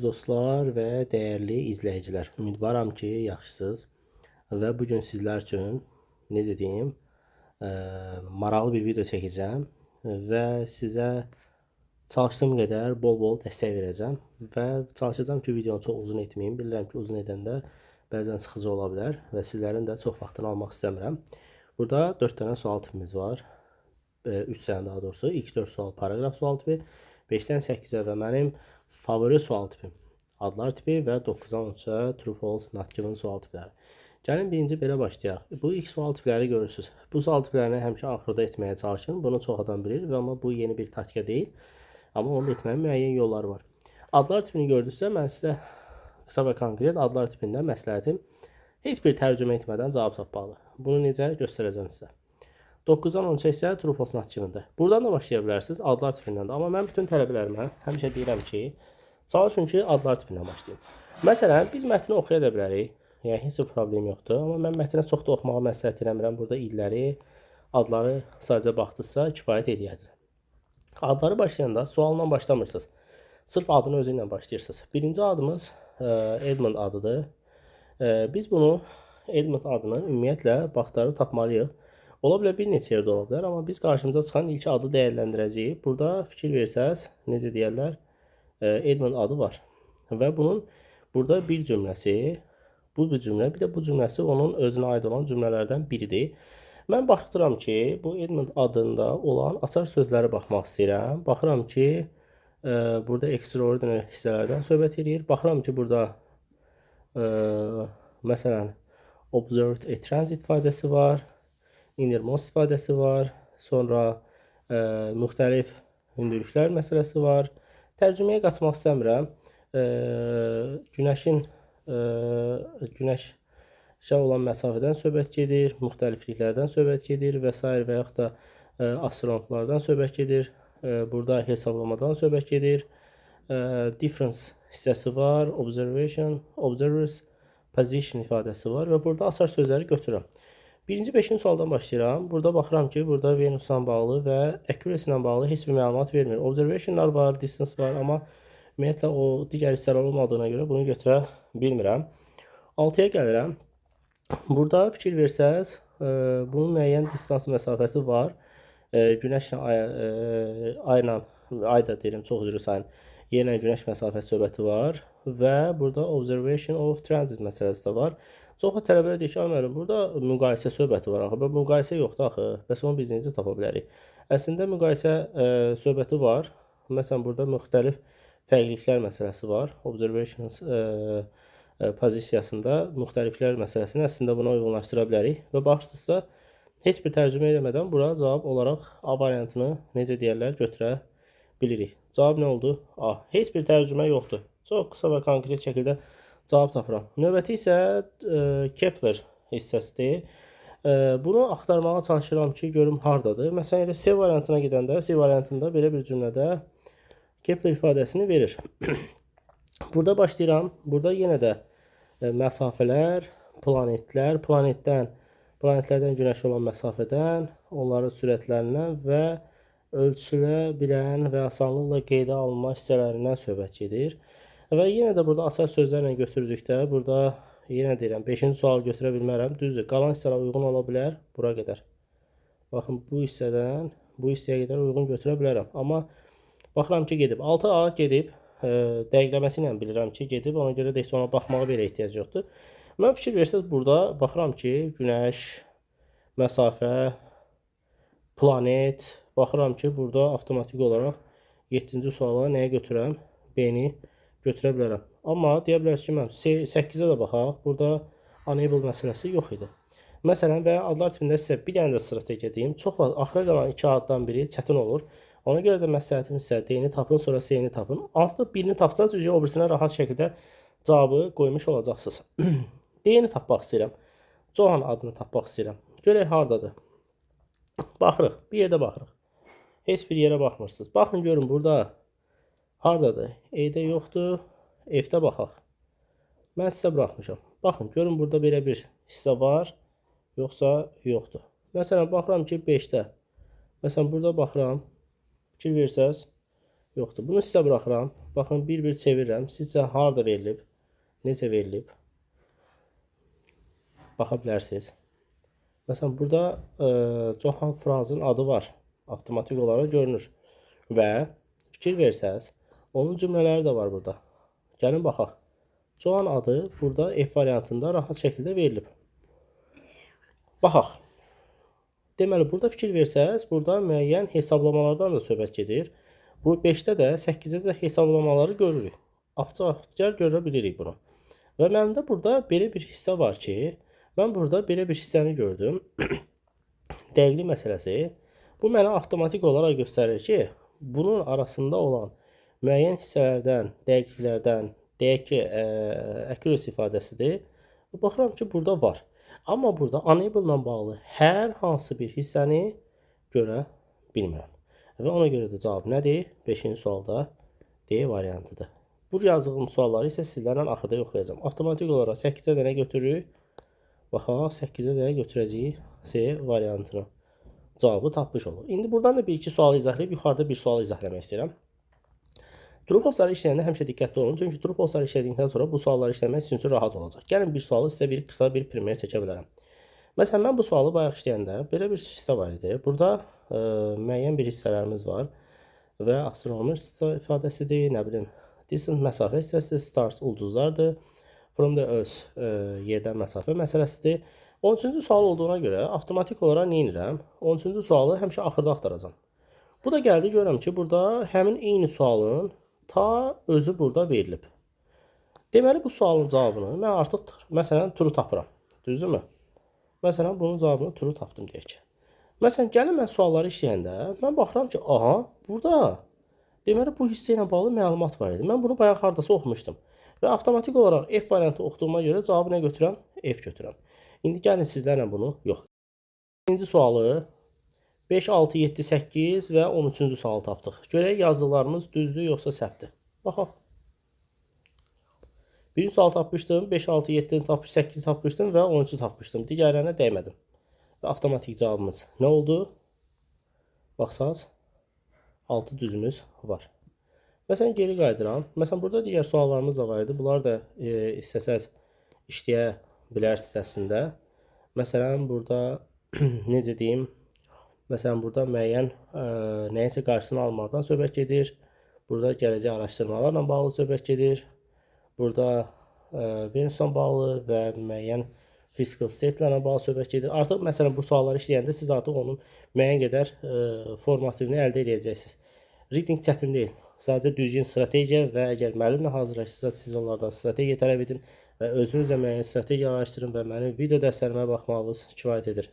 Dostlar və dəyərli izləyicilər, ümidvaram ki, yaxşısınız və bu gün sizlər üçün necə deyim, maraqlı bir video çəkəcəm və sizə çalışdığım qədər bol-bol dəstək verəcəm və çalışacağam ki, videonu çox uzun etməyim. Bilirəm ki, uzun edəndə bəzən sıxıcı ola bilər və sizlərin də çox vaxtını almaq istəmirəm. Burada 4 dənə sual tipimiz var. 3 dənə daha doğrusu. İlk 4 sual paragraf sual tipi, 5-dən 8-ə və mənim favori sual tipim adlar tipi və 9-dan 13-ə true false not given sual tipləri. Gəlin birinci belə başlayaq. Bu ilk sual tipləri görürsünüz. Bu sual tiplərini həmişə axırda etməyə çalışın. Bunu çox adam bilir və amma bu yeni bir taktika deyil. Amma onu etməyin müəyyən yolları var. Adlar tipini gördünüzsə, mən sizə qısa və konkret adlar tipindən məsləhətim heç bir tərcümə etmədən cavab tapmalı. Bunu necə göstərəcəm sizə. 9-dan 13-ə isə true false not given-də. Buradan da başlaya bilərsiniz adlar tipindən də. Amma mən bütün tələbələrimə həmişə deyirəm ki, çalışın ki, adlar tipindən başlayın. Məsələn, biz mətni oxuya da bilərik. Yəni, heç bir problem yoxdur. Amma mən mətnə çox da oxumağa məsləhət eləmirəm. Burada illəri, adları sadəcə baxdınızsa kifayət edəyədir. Adları başlayanda sualla başlamırsınız. Sırf adını özü ilə başlayırsınız. Birinci adımız Edmund adıdır. Biz bunu, Edmund adını ümumiyyətlə baxtarıb tapmalıyıq. Ola bilər bir neçə yerdə ola bilər, amma biz qarşımıza çıxan ilk adı dəyərləndirəcəyik. Burada fikir versəz, necə deyərlər, Edmund adı var. Və bunun burada bir cümləsi, bu cümlə, bir də bu cümləsi onun özünə aid olan cümlələrdən biridir. Mən baxdıram ki, bu Edmund adında olan açar sözləri baxmaq istəyirəm. Baxıram ki, burada extraordinary hissələrdən söhbət edir. Baxıram ki, burada məsələn, observed a transit ifadəsi var. Innermost ifadəsi var. Sonra müxtəlif hündürlüklər məsələsi var. Tərcüməyə qaçmaq istəmirəm. Günəşə olan məsafədən söhbət gedir, müxtəlifliklərdən söhbət gedir və s. və yaxud da astronotlardan söhbət gedir. Burada hesablamadan söhbət gedir. Difference hissəsi var, observation, observers, position ifadəsi var və burada açar sözləri götürürəm. Birinci 5-ci sualdan başlayıram. Burada baxıram ki, burada Venusla bağlı və accuracy ilə bağlı heç bir məlumat vermir. Observationlar var, distance var, amma ümumiyyətlə o digər hissələr olmadığına görə bunu götürə bilmirəm. 6-ya gəlirəm. Burada fikir versəz, bunun müəyyən distans məsafəsi var. Günəşlə ayla, ay da deyirəm, çox üzrü sayın. Yerlə günəş məsafəsi söhbəti var və burada observation of transit məsələsi də var. Çox tələbələr deyir ki, müəllim, burada müqayisə söhbəti var axı. Müqayisə yoxdur axı. Bəs onu biz necə tapa bilərik? Əslində müqayisə söhbəti var. Məsələn, burada müxtəlif fərqliliklər məsələsi var. Observations pozisiyasında müxtəliflər məsələsini əslində buna uyğunlaşdıra bilərik və baxırsınızsa heç bir tərcümə etmədən bura cavab olaraq A variantını necə deyərlər götürə bilirik. Cavab nə oldu? A. Heç bir tərcümə yoxdur. Çox qısa və konkret şəkildə cavab tapıram. Növbəti isə Kepler hissəsidir. Bunu axtarmağa çalışıram ki, görüm hardadır. Məsələn, elə C variantına gedəndə, C variantında belə bir cümlədə Kepler ifadəsini verir. Burada başlayıram. Burada yenə də məsafələr, planetlər, planetlərdən günəşə olan məsafədən, onların sürətlərindən və ölçülə bilən və asanlıqla qeydə alınma hissələrindən söhbət gedir. Və yenə də burada açar sözlərlə götürdükdə, burada yenə deyirəm, 5-ci sualı götürə bilmərəm. Düzdür, qalan hissələr uyğun ola bilər, bura qədər. Baxın, bu hissədən bu hissəyə qədər uyğun götürə bilərəm. Amma baxıram ki, gedib. 6A gedib, dəqiqləməsi ilə bilirəm ki, gedib. Ona görə də heç ona baxmağa belə ehtiyac yoxdur. Mən fikir versəz, burada baxıram ki, günəş, məsafə, planet. Baxıram ki, burada avtomatik olaraq 7-ci suala nəyə götürəm? B-ni götürə bilərəm. Amma deyə bilərsiniz ki, mən 8-ə də baxaq. Burada enable məsələsi yox idi. Məsələn, və adlar tipində sizə bir dənə də strategiya deyim. Çox vaxt axıra qalan 2 addan biri çətin olur. Ona görə də məsləhətim sizə D-ni tapın, sonra C-ni tapın. Hansısa birini tapsaz, o birisinə rahat şəkildə cavabı qoymuş olacaqsınız. D-ni tapmaq istəyirəm. Johan adını tapmaq istəyirəm. Görək hardadır. Baxırıq, bir yerdə baxırıq. Heç bir yerə baxmırsınız. Baxın, görün burada hardadır? E-də yoxdur. F-də baxaq. Mən sizə buraxmışam. Baxın, görün burada belə bir hissə var, yoxsa yoxdur. Məsələn, baxıram ki, 5-də. Məsələn, burada baxıram. Fikir versəz, yoxdur. Bunu sizə buraxıram. Baxın, bir-bir çevirirəm. Sizcə harda verilib, necə verilib? Baxa bilərsiniz. Məsələn, burada Johan Franz'ın adı var. Avtomatik olaraq görünür. Və fikir versəz, onun cümlələri də var burada. Gəlin baxaq. Johan adı burada F variantında rahat şəkildə verilib. Baxaq. Deməli, burada fikir versəz, burada müəyyən hesablamalardan da söhbət gedir. Bu 5-də də, 8-də də hesablamaları görürük. Açıq-aşkar görə bilirik bunu. Və mənim də burada belə bir hissə var ki, mən burada belə bir hissəni gördüm. Dəqiqlik məsələsi. Bu mənə avtomatik olaraq göstərir ki, bunun arasında olan müəyyən hissələrdən, dəqiqliklərdən, deyək ki, accuracy ifadəsidir. Baxıram ki, burada var. Amma burada unable ilə bağlı hər hansı bir hissəni görə bilmirəm. Və ona görə də cavab nədir? 5-ci sualda D variantıdır. Bu yazdığım sualları isə sizlərlə axırda yoxlayacağım. Avtomatik olaraq 8-ə dənə götürürük. Baxaq, 8-ə dənə götürəcəyik C variantını. Cavabı tapmış olur. İndi buradan da 1-2 sualı izahlayıb, yuxarıda bir sualı izahləmək istəyirəm. True false-ları işləyəndə həmişə diqqətli olun. Çünki true false-ları işlədikdən sonra bu sualları işləmək sizin üçün rahat olacaq. Gəlin bir sualı sizə qısa bir primer çəkə bilərəm. Məsələn, mən bu sualı bayaq işləyəndə belə bir hissə var idi. Burada müəyyən bir hissələrimiz var və astronomer ifadəsidir, nə bilim, distant məsafə hissəsi, stars ulduzlardır, from the earth yerdən məsafə məsələsidir. 13-cü sual olduğuna görə avtomatik olaraq nə edirəm? 13-cü sualı həmişə axırda axtaracam. Bu da gəldi, görürəm ki, burada həmin eyni sualın ta özü burada verilib. Deməli, bu sualın cavabını mən artıq, məsələn, true tapıram. Düzdürmü? Məsələn, bunun cavabını true tapdım deyək ki. Məsələn, gəlin mən sualları işləyəndə, mən baxıram ki, aha, burada deməli, bu hissə ilə bağlı məlumat var idi. Mən bunu bayaq hardasa oxumuşdum. Və avtomatik olaraq F variantı oxuduğuma görə cavabı nə götürəm? F götürəm. İndi gəlin sizlərlə bunu yox. İkinci sualı 5, 6, 7, 8 və 13-cü sualı tapdıq. Görək yazdıqlarımız düzdür, yoxsa səhvdir. Baxaq. Birinci sual tapmışdım, 5, 6, 7 tapmışdım, 8 tapmışdım və 13-cü tapmışdım. Digərlərinə dəymədim. Və avtomatik cavabımız nə oldu? Baxsaz, 6 düzümüz var. Məsələn, geri qayıdıram. Məsələn, burada digər suallarımız da var idi. Bunlar da istəsəz işləyə bilərsiniz əslində. Məsələn, burada necə deyim? Məsələn, burada müəyyən nəyəsə qarşısını almaqdan söhbət gedir. Burada gələcək araşdırmalarla bağlı söhbət gedir. Burada Venusla bağlı və müəyyən physical state-lərlə bağlı söhbət gedir. Artıq, məsələn, bu sualları işləyəndə siz artıq onun müəyyən qədər formativini əldə edəcəksiniz. Reading çətin deyil. Sadəcə düzgün strategiya və əgər müəllimlə hazırlaşırsa, siz onlardan strategiya tələb edin və özünüzlə müəyyən strategiya araşdırın və mənim video dərslərimə baxmağınız kifayət edir.